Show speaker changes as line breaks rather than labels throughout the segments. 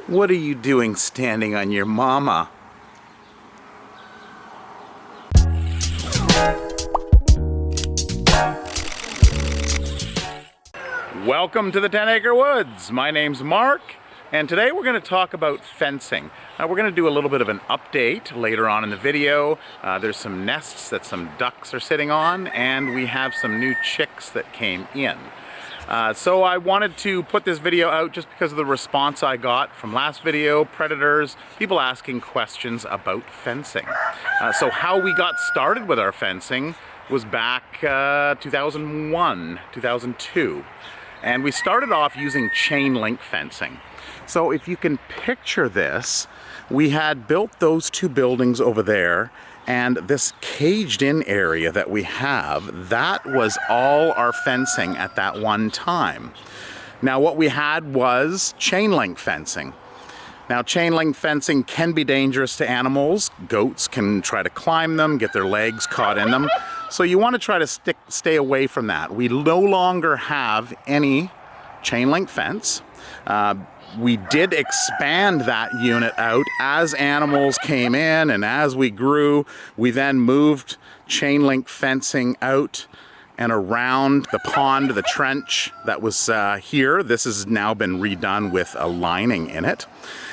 What are you doing standing on your mama? Welcome to the 10-Acre Woods. My name's Mark, and today we're going to talk about fencing. We're going to do a little bit of an update later on in the video. There's some nests that some ducks are sitting on, and we have some new chicks that came in. So I wanted to put this video out just because of the response I got from last video, predators, people asking questions about fencing. So how we got started with our fencing was back 2001, 2002. And we started off using chain link fencing. So if you can picture this, we had built those two buildings over there, and this caged in area that we have, that was all our fencing at that one time. Now what we had was chain link fencing. Now chain link fencing can be dangerous to animals. Goats can try to climb them, get their legs caught in them. So you want to try to stay away from that. We no longer have any chain link fence. We did expand that unit out as animals came in, and as we grew, we then moved chain link fencing out and around the pond, the trench that was here. This has now been redone with a lining in it.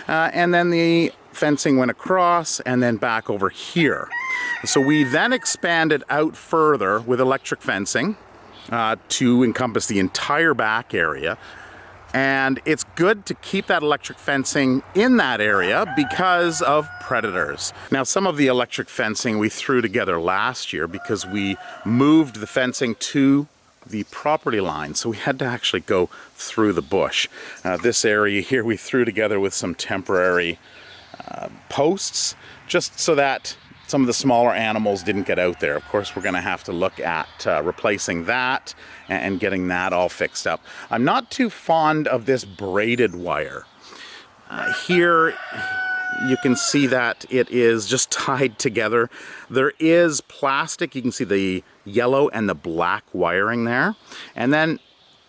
And then the fencing went across and then back over here. So we then expanded out further with electric fencing to encompass the entire back area. And it's good to keep that electric fencing in that area because of predators. Now, some of the electric fencing we threw together last year because we moved the fencing to the property line, so we had to actually go through the bush. This area here we threw together with some temporary posts just so that some of the smaller animals didn't get out there. Of course, we're going to have to look at replacing that and getting that all fixed up. I'm not too fond of this braided wire. Here you can see that it is just tied together. There is plastic. You can see the yellow and the black wiring there. And then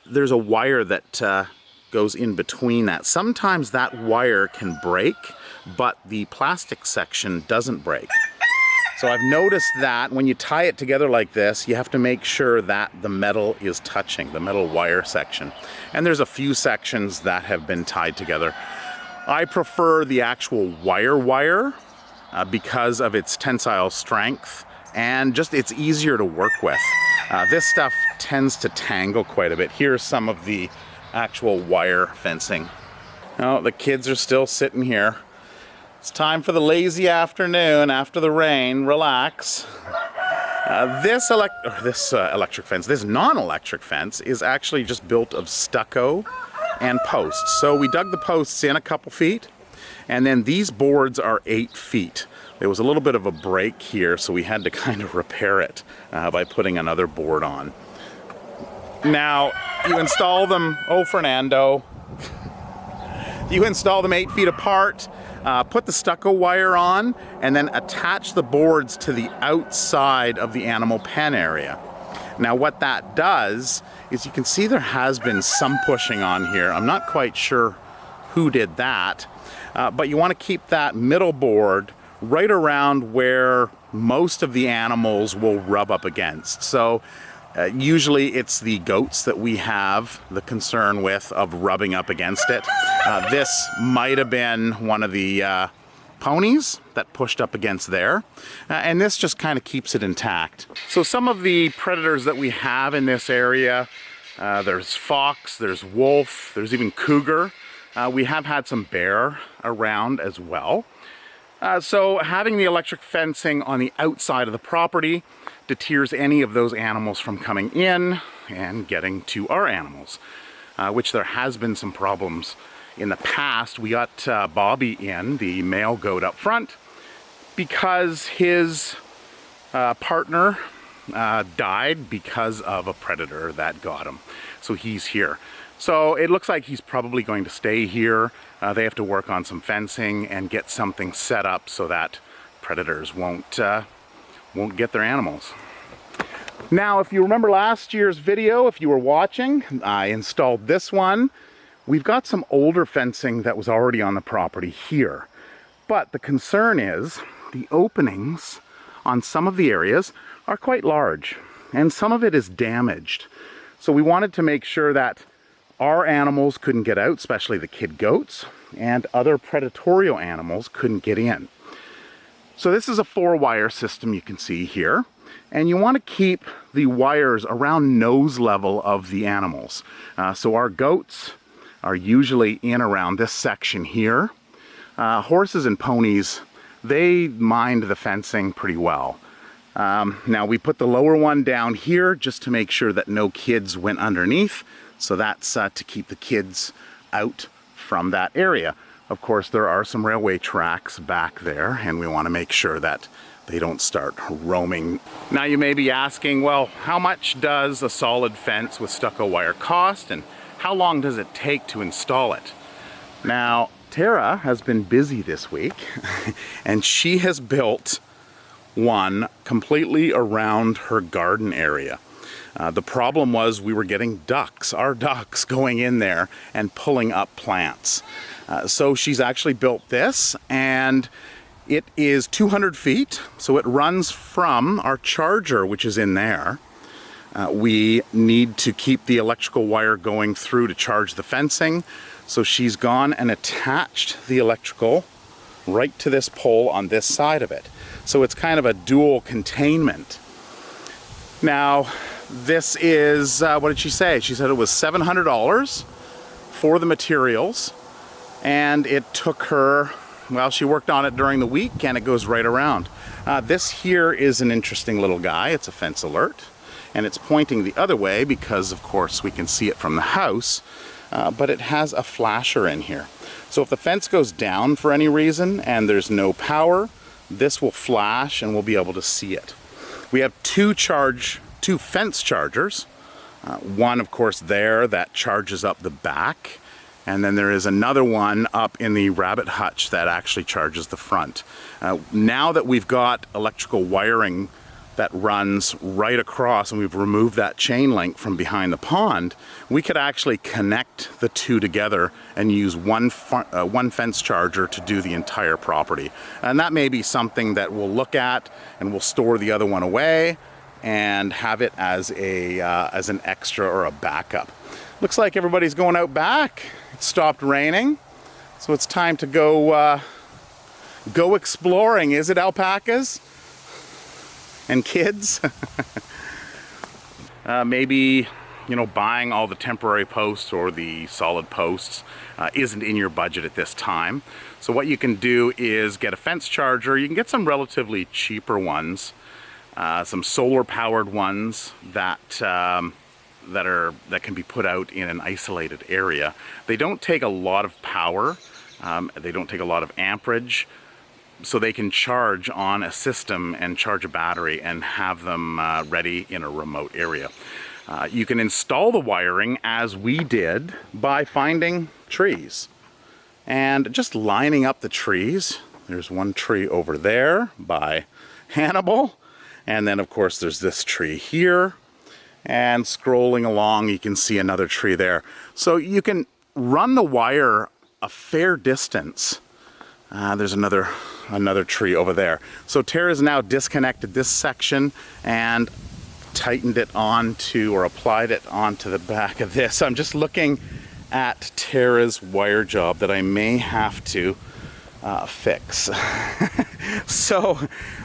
there's a wire that goes in between that. Sometimes that wire can break, but the plastic section doesn't break. So I've noticed that when you tie it together like this, you have to make sure that the metal is touching, the metal wire section. And there's a few sections that have been tied together. I prefer the actual wire because of its tensile strength and just it's easier to work with. This stuff tends to tangle quite a bit. Here's some of the actual wire fencing. Oh, the kids are still sitting here. It's time for the lazy afternoon after the rain. Relax. This electric fence, this non-electric fence, is actually just built of stucco and posts. So we dug the posts in a couple feet, and then these boards are 8 feet. There was a little bit of a break here, so we had to kind of repair it by putting another board on. Now, you install them, oh Fernando, you install them 8 feet apart. Put the stucco wire on and then attach the boards to the outside of the animal pen area. Now what that does is you can see there has been some pushing on here. I'm not quite sure who did that, but you want to keep that middle board right around where most of the animals will rub up against. So usually it's the goats that we have the concern with of rubbing up against it. This might have been one of the ponies that pushed up against there. And this just kind of keeps it intact. So some of the predators that we have in this area, there's fox, there's wolf, there's even cougar. We have had some bear around as well. So having the electric fencing on the outside of the property deters any of those animals from coming in and getting to our animals, which there has been some problems in the past. We got Bobby in, the male goat up front, because his partner died because of a predator that got him. So he's here. So it looks like he's probably going to stay here. They have to work on some fencing and get something set up so that predators won't get their animals. Now, if you remember last year's video, if you were watching, I installed this one. we've got some older fencing that was already on the property here. But the concern is the openings on some of the areas are quite large, and some of it is damaged. So we wanted to make sure that our animals couldn't get out, especially the kid goats, and other predatory animals couldn't get in. So this is a 4-wire system you can see here, and you want to keep the wires around nose level of the animals. So our goats are usually in around this section here. Horses and ponies, they mind the fencing pretty well. Now we put the lower one down here just to make sure that no kids went underneath. So that's to keep the kids out from that area. Of course, there are some railway tracks back there, and we want to make sure that they don't start roaming. Now you may be asking, well, how much does a solid fence with stucco wire cost, and how long does it take to install it? Now, Tara has been busy this week, and she has built one completely around her garden area. The problem was we were getting our ducks going in there and pulling up plants. So she's actually built this, and it is 200 feet, so it runs from our charger, which is in there. We need to keep the electrical wire going through to charge the fencing, so she's gone and attached the electrical right to this pole on this side of it. So it's kind of a dual containment. Now, this is, what did she say? She said it was $700 for the materials, and it took her, well, she worked on it during the week, and it goes right around. This here is an interesting little guy. It's a fence alert, and it's pointing the other way because, of course, we can see it from the house, but it has a flasher in here. So if the fence goes down for any reason and there's no power, this will flash and we'll be able to see it. We have two fence chargers. One, of course, there that charges up the back, and then there is another one up in the rabbit hutch that actually charges the front. Now that we've got electrical wiring that runs right across, and we've removed that chain link from behind the pond, we could actually connect the two together and use one fence charger to do the entire property. And that may be something that we'll look at, and we'll store the other one away and have it as an extra or a backup. Looks like everybody's going out back. It stopped raining, so it's time to go exploring. Is it, alpacas and kids? Maybe, you know, buying all the temporary posts or the solid posts isn't in your budget at this time. So what you can do is get a fence charger. You can get some relatively cheaper ones, some solar powered ones that can be put out in an isolated area. They don't take a lot of power. They don't take a lot of amperage. So they can charge on a system and charge a battery and have them ready in a remote area. You can install the wiring as we did by finding trees and just lining up the trees. There's one tree over there by Hannibal, and then of course there's this tree here, and scrolling along you can see another tree there. So you can run the wire a fair distance. There's another tree over there. So Tara's now disconnected this section and tightened it onto, or applied it onto the back of this. I'm just looking at Tara's wire job that I may have to fix. So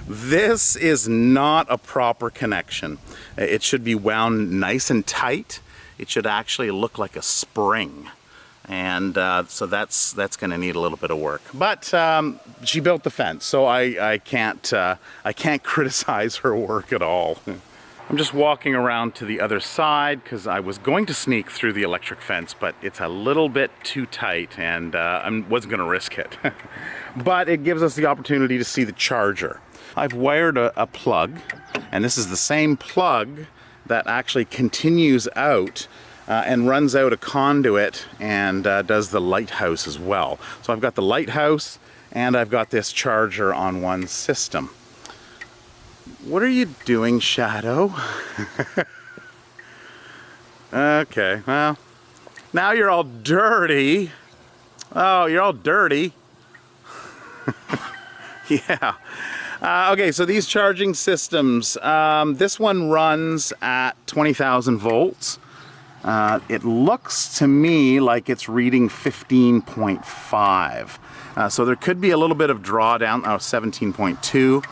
this is not a proper connection. It should be wound nice and tight. It should actually look like a spring. And so that's going to need a little bit of work. But she built the fence, so I can't criticize her work at all. I'm just walking around to the other side because I was going to sneak through the electric fence, but it's a little bit too tight, and I wasn't going to risk it. But it gives us the opportunity to see the charger. I've wired a plug, and this is the same plug that actually continues out and runs out a conduit and does the lighthouse as well. So I've got the lighthouse and I've got this charger on one system. What are you doing, Shadow? Okay, well, Now you're all dirty. Oh, you're all dirty. Yeah. Okay, so these charging systems, this one runs at 20,000 volts. It looks to me like it's reading 15.5. So there could be a little bit of drawdown, 17.2.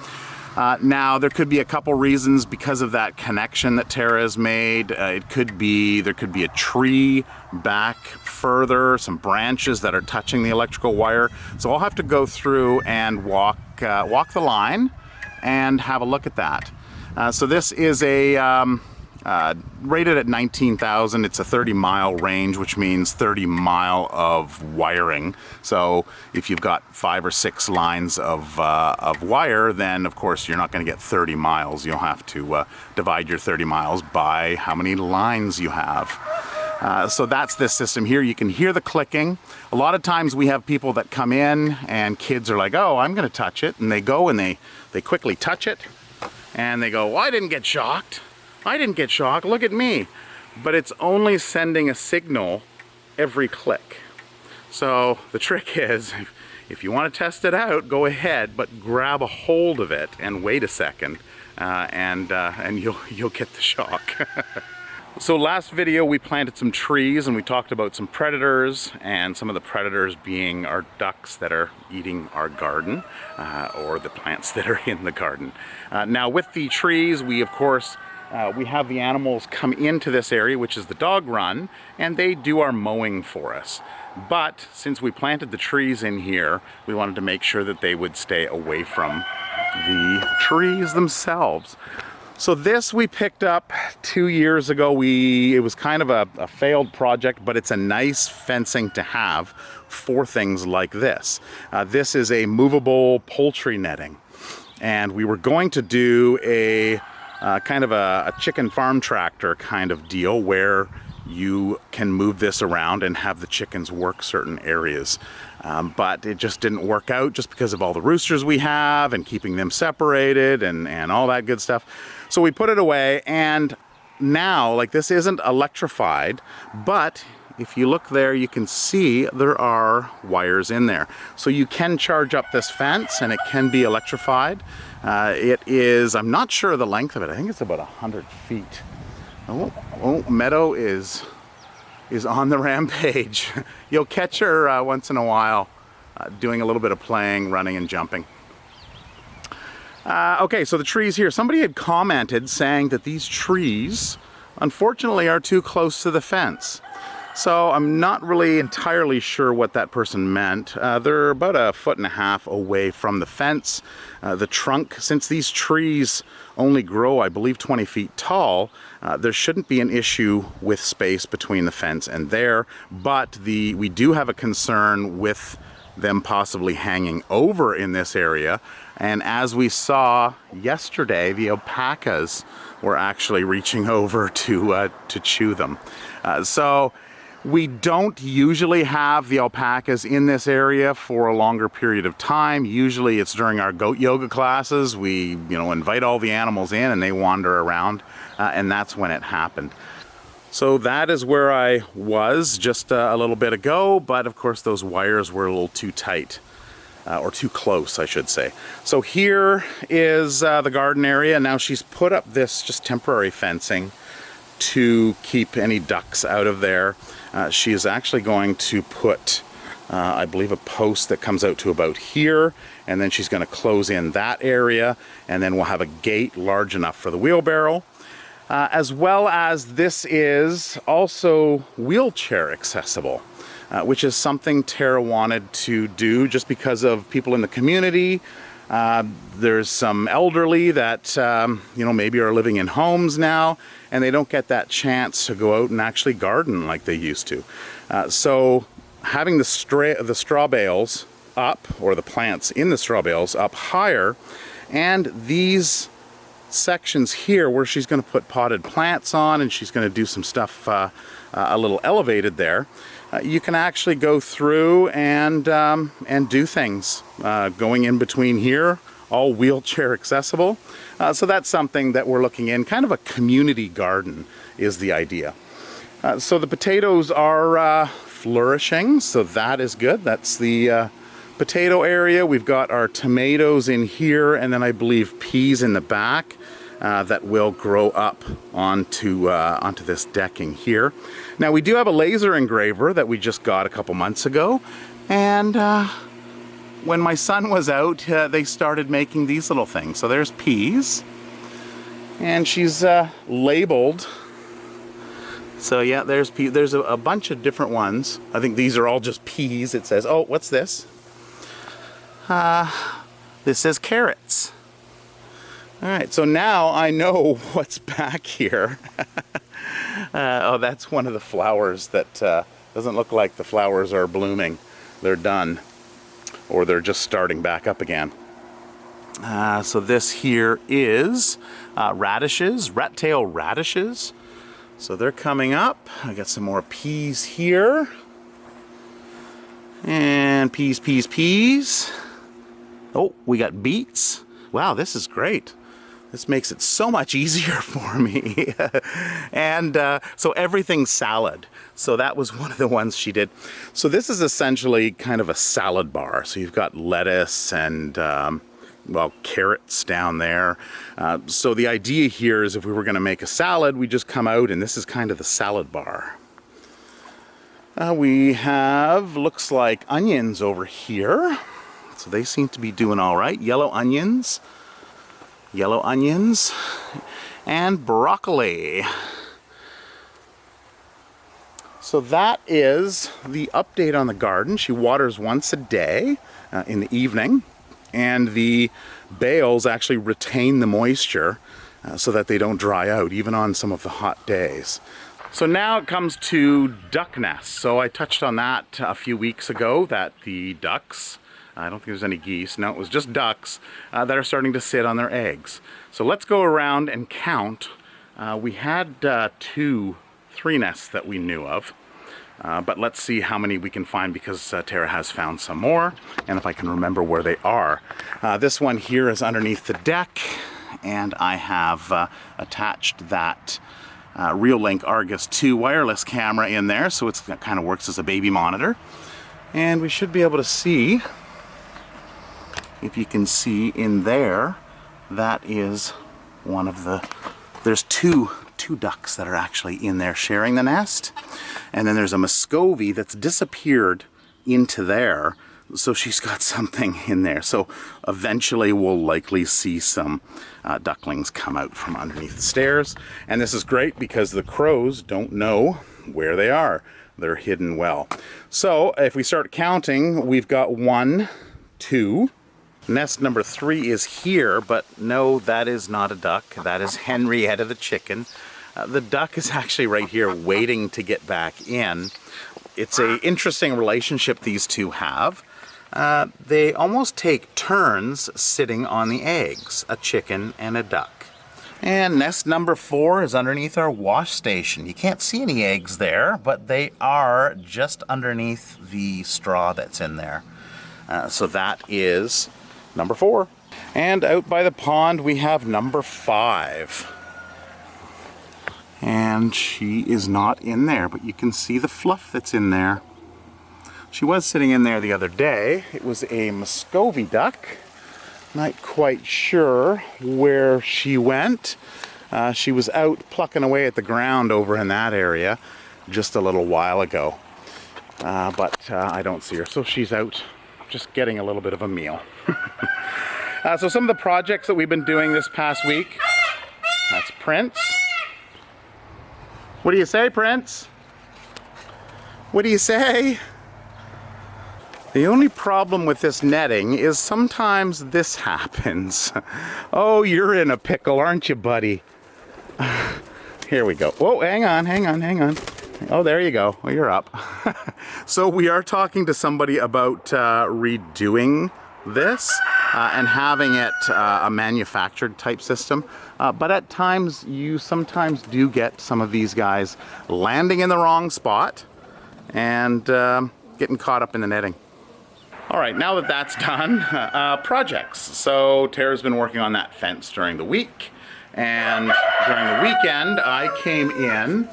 Now there could be a couple reasons because of that connection that Tara has made. There could be a tree back further, some branches that are touching the electrical wire. So I'll have to go through and walk the line and have a look at that. So this is a rated at 19,000. It's a 30-mile range, which means 30 mile of wiring. So if you've got 5 or 6 lines of wire, then of course you're not going to get 30 miles. You'll have to divide your 30 miles by how many lines you have. So that's this system here. You can hear the clicking. A lot of times we have people that come in and kids are like, oh, I'm going to touch it. And they go and they quickly touch it. And they go, well, I didn't get shocked. I didn't get shocked, look at me. But it's only sending a signal every click. So the trick is, if you want to test it out, go ahead, but grab a hold of it and wait a second, and you'll get the shock. So last video we planted some trees and we talked about some predators, and some of the predators being our ducks that are eating our garden, or the plants that are in the garden. Now with the trees, we of course we have the animals come into this area, which is the dog run, and they do our mowing for us. But since we planted the trees in here, we wanted to make sure that they would stay away from the trees themselves. So this we picked up 2 years ago. It was kind of a failed project, but it's a nice fencing to have for things like this. This is a movable poultry netting, and we were going to do a kind of a chicken farm tractor kind of deal where you can move this around and have the chickens work certain areas. But it just didn't work out just because of all the roosters we have and keeping them separated and all that good stuff. So we put it away, and now, like, this isn't electrified, but if you look there, you can see there are wires in there. So you can charge up this fence and it can be electrified. It is, I'm not sure the length of it, I think it's about 100 feet. Oh, Meadow is on the rampage. You'll catch her once in a while doing a little bit of playing, running and jumping. Okay, so the trees here. Somebody had commented saying that these trees, unfortunately, are too close to the fence. So I'm not really entirely sure what that person meant. They're about 1.5 feet away from the fence. The trunk, since these trees only grow, I believe, 20 feet tall, there shouldn't be an issue with space between the fence and there, but we do have a concern with them possibly hanging over in this area. And as we saw yesterday, the alpacas were actually reaching over to chew them. So we don't usually have the alpacas in this area for a longer period of time. Usually it's during our goat yoga classes. We, invite all the animals in and they wander around, and that's when it happened. So that is where I was just a little bit ago, but of course those wires were a little too tight, or too close, I should say. So here is the garden area. Now she's put up this just temporary fencing to keep any ducks out of there. She is actually going to put, I believe, a post that comes out to about here, and then she's going to close in that area, and then we'll have a gate large enough for the wheelbarrow. As well as this is also wheelchair accessible, which is something Tara wanted to do just because of people in the community. There's some elderly that, maybe are living in homes now, and they don't get that chance to go out and actually garden like they used to. So having the straw bales up, or the plants in the straw bales up higher, and these sections here where she's going to put potted plants on, and she's going to do some stuff a little elevated there. You can actually go through and do things going in between here, all wheelchair accessible. So that's something that we're looking in, kind of a community garden is the idea. So the potatoes are flourishing, so that is good. That's the potato area. We've got our tomatoes in here, and then I believe peas in the back that will grow up onto this decking here. Now we do have a laser engraver that we just got a couple months ago, and when my son was out, they started making these little things. So there's peas, and she's labeled. So yeah, there's peas. There's a bunch of different ones. I think these are all just peas. It says, oh, what's this? This says carrots. All right, so now I know what's back here. Oh, that's one of the flowers that doesn't look like the flowers are blooming. They're done, or they're just starting back up again. So this here is radishes, rat-tail radishes. So they're coming up. I got some more peas here. And peas, peas, peas. Oh, we got beets. Wow, this is great. This makes it so much easier for me. And so everything's salad. So that was one of the ones she did. So this is essentially kind of a salad bar. So you've got lettuce and well, carrots down there. So the idea here is if we were going to make a salad, we just come out and this is kind of the salad bar. We have, looks like onions over here. So they seem to be doing all right. Yellow onions, and broccoli. So that is the update on the garden. She waters once a day in the evening, and the bales actually retain the moisture so that they don't dry out even on some of the hot days. So now it comes to duck nests. So I touched on that a few weeks ago, that the ducks, I don't think there's any geese, no, it was just ducks that are starting to sit on their eggs. So let's go around and count. We had 3 nests that we knew of, but let's see how many we can find, because Tara has found some more, and if I can remember where they are. This one here is underneath the deck, and I have attached that Reolink Argus 2 wireless camera in there, so it kind of works as a baby monitor. And we should be able to see, if you can see in there, that is one of the, there's two ducks that are actually in there sharing the nest. And then there's a Muscovy that's disappeared into there. So she's got something in there. So eventually we'll likely see some ducklings come out from underneath the stairs. And this is great because the crows don't know where they are. They're hidden well. So if we start counting, we've got 1, 2. Nest number 3 is here, but no, that is not a duck. That is Henrietta the chicken. The duck is actually right here waiting to get back in. It's an interesting relationship these two have. They almost take turns sitting on the eggs, a chicken and a duck. And nest number 4 is underneath our wash station. You can't see any eggs there, but they are just underneath the straw that's in there. So that is number 4. And out by the pond we have number 5. And she is not in there, but you can see the fluff that's in there. She was sitting in there the other day. It was a Muscovy duck. Not quite sure where she went. She was out plucking away at the ground over in that area just a little while ago. But I don't see her, so she's out just getting a little bit of a meal. So some of the projects that we've been doing this past week, that's Prince. What do you say, Prince? What do you say? The only problem with this netting is sometimes this happens. Oh, you're in a pickle, aren't you, buddy? Here we go. Whoa, hang on. Oh, there you go. Well, you're up. So we are talking to somebody about redoing this and having it a manufactured type system. But at times, you sometimes do get some of these guys landing in the wrong spot and getting caught up in the netting. All right, now that that's done, projects. So Tara's been working on that fence during the week, and during the weekend I came in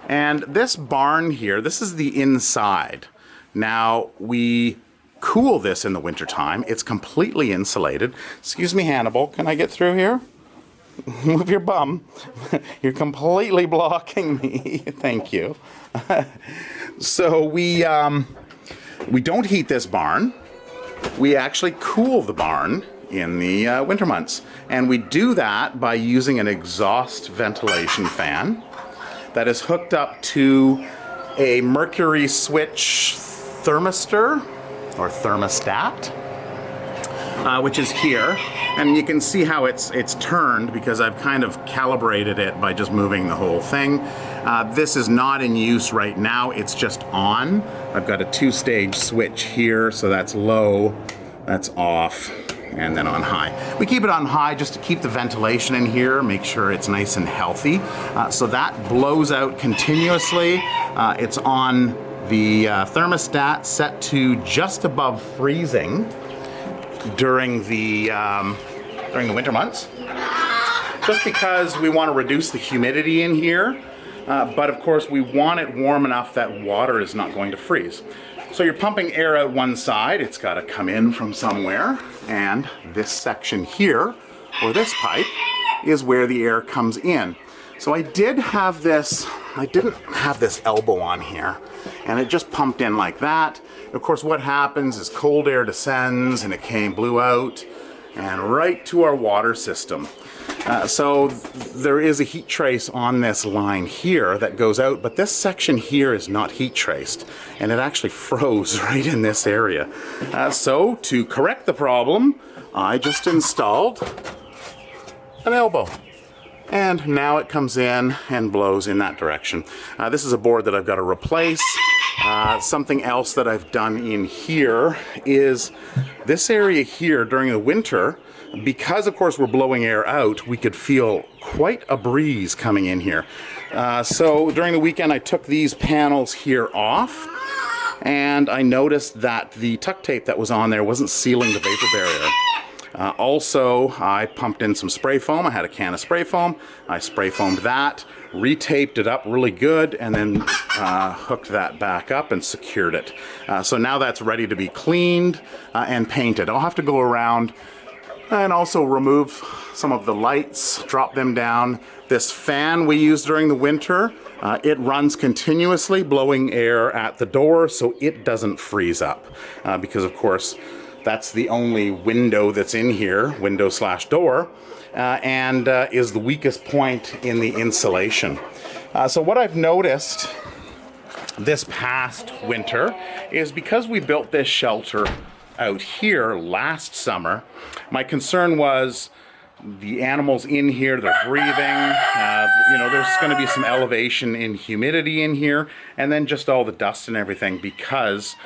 And this barn here, this is the inside. Now, we cool this in the wintertime. It's completely insulated. Excuse me, Hannibal, can I get through here? Move your bum. You're completely blocking me. Thank you. So we don't heat this barn. We actually cool the barn in the winter months. And we do that by using an exhaust ventilation fan that is hooked up to a mercury switch thermistor or thermostat, which is here. And you can see how it's turned because I've kind of calibrated it by just moving the whole thing. This is not in use right now, it's just on. I've got a 2-stage switch here, so that's low, that's off, and then on high. We keep it on high just to keep the ventilation in here, make sure it's nice and healthy. So that blows out continuously. It's on the thermostat set to just above freezing during the winter months, just because we want to reduce the humidity in here, but of course we want it warm enough that water is not going to freeze. So you're pumping air out one side, it's got to come in from somewhere, and this section here, or this pipe, is where the air comes in. So I didn't have this elbow on here, and it just pumped in like that. Of course, what happens is cold air descends and it blew out and right to our water system. So there is a heat trace on this line here that goes out, but this section here is not heat traced, and it actually froze right in this area. So to correct the problem, I just installed an elbow. And now it comes in and blows in that direction. This is a board that I've got to replace. Something else that I've done in here is this area here during the winter, because of course we're blowing air out, we could feel quite a breeze coming in here. So during the weekend I took these panels here off, and I noticed that the tuck tape that was on there wasn't sealing the vapor barrier. Also, I pumped in some spray foam. I had a can of spray foam. I spray foamed that, retaped it up really good, and then hooked that back up and secured it. So now that's ready to be cleaned and painted. I'll have to go around and also remove some of the lights, drop them down. This fan we use during the winter, it runs continuously, blowing air at the door so it doesn't freeze up. Because of course, that's the only window that's in here, window/door, and is the weakest point in the insulation. So what I've noticed this past winter is because we built this shelter out here last summer, my concern was the animals in here, they're breathing, you know, there's going to be some elevation in humidity in here, and then just all the dust and everything because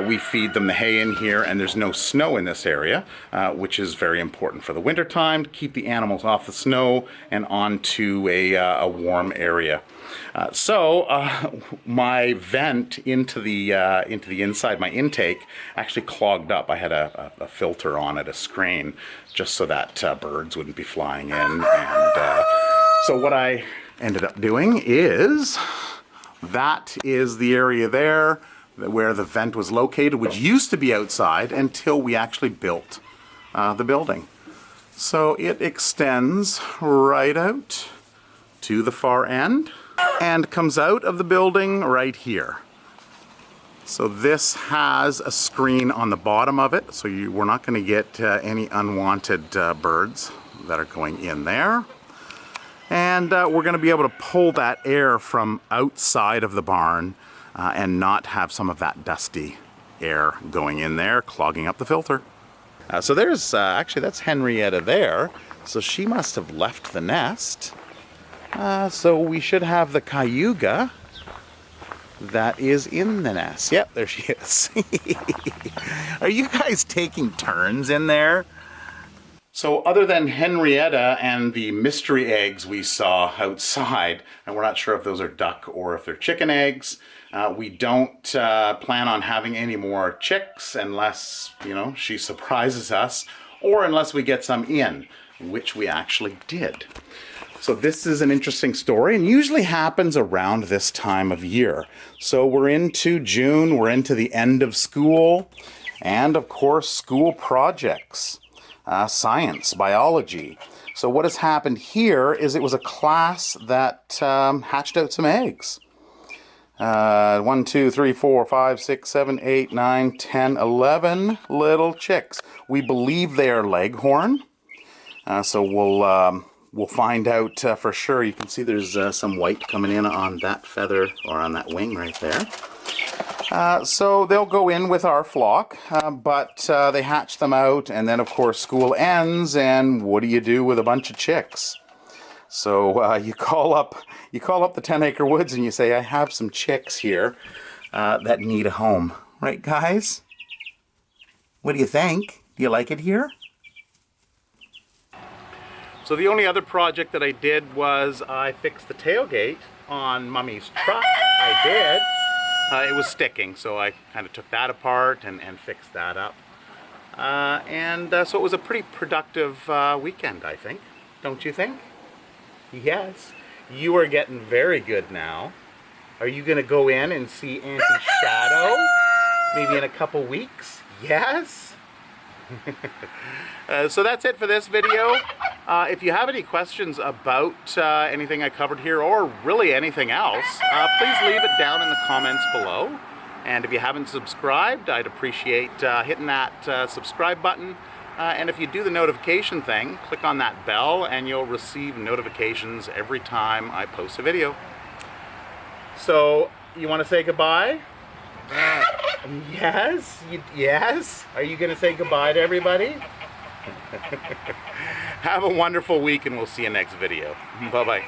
we feed them the hay in here, and there's no snow in this area, which is very important for the winter time to keep the animals off the snow and onto a warm area. So my vent into the inside, my intake, actually clogged up. I had a filter on it, a screen, just so that birds wouldn't be flying in. And so what I ended up doing is, that is the area there where the vent was located, which used to be outside until we actually built the building. So it extends right out to the far end and comes out of the building right here. So this has a screen on the bottom of it, so we're not going to get any unwanted birds that are going in there. And we're going to be able to pull that air from outside of the barn and not have some of that dusty air going in there, clogging up the filter. So there's, actually that's Henrietta there. So she must have left the nest. So we should have the cayuga that is in the nest. Yep, there she is. Are you guys taking turns in there? So other than Henrietta and the mystery eggs we saw outside, and we're not sure if those are duck or if they're chicken eggs, we don't plan on having any more chicks unless, you know, she surprises us, or unless we get some in, which we actually did. So this is an interesting story and usually happens around this time of year. So we're into June, we're into the end of school, and of course school projects, science, biology. So what has happened here is it was a class that hatched out some eggs. 1, 2, 3, 4, 5, 6, 7, 8, 9, 10, 11 little chicks. We believe they are leghorn. So we'll find out for sure. You can see there's some white coming in on that feather or on that wing right there. So they'll go in with our flock, but they hatch them out, and then of course school ends, and what do you do with a bunch of chicks? So you call up the 10 Acre Woods and you say, I have some chicks here that need a home. Right, guys? What do you think? Do you like it here? So the only other project that I did was I fixed the tailgate on Mummy's truck. I did. It was sticking, so I kind of took that apart and fixed that up. So it was a pretty productive weekend, I think. Don't you think? Yes. You are getting very good now. Are you going to go in and see Auntie Shadow? Maybe in a couple weeks? Yes? So that's it for this video. If you have any questions about anything I covered here, or really anything else, please leave it down in the comments below. And if you haven't subscribed, I'd appreciate hitting that subscribe button. And if you do the notification thing, click on that bell and you'll receive notifications every time I post a video. So, you want to say goodbye? Yes? Yes? Are you going to say goodbye to everybody? Have a wonderful week and we'll see you next video. Bye-bye.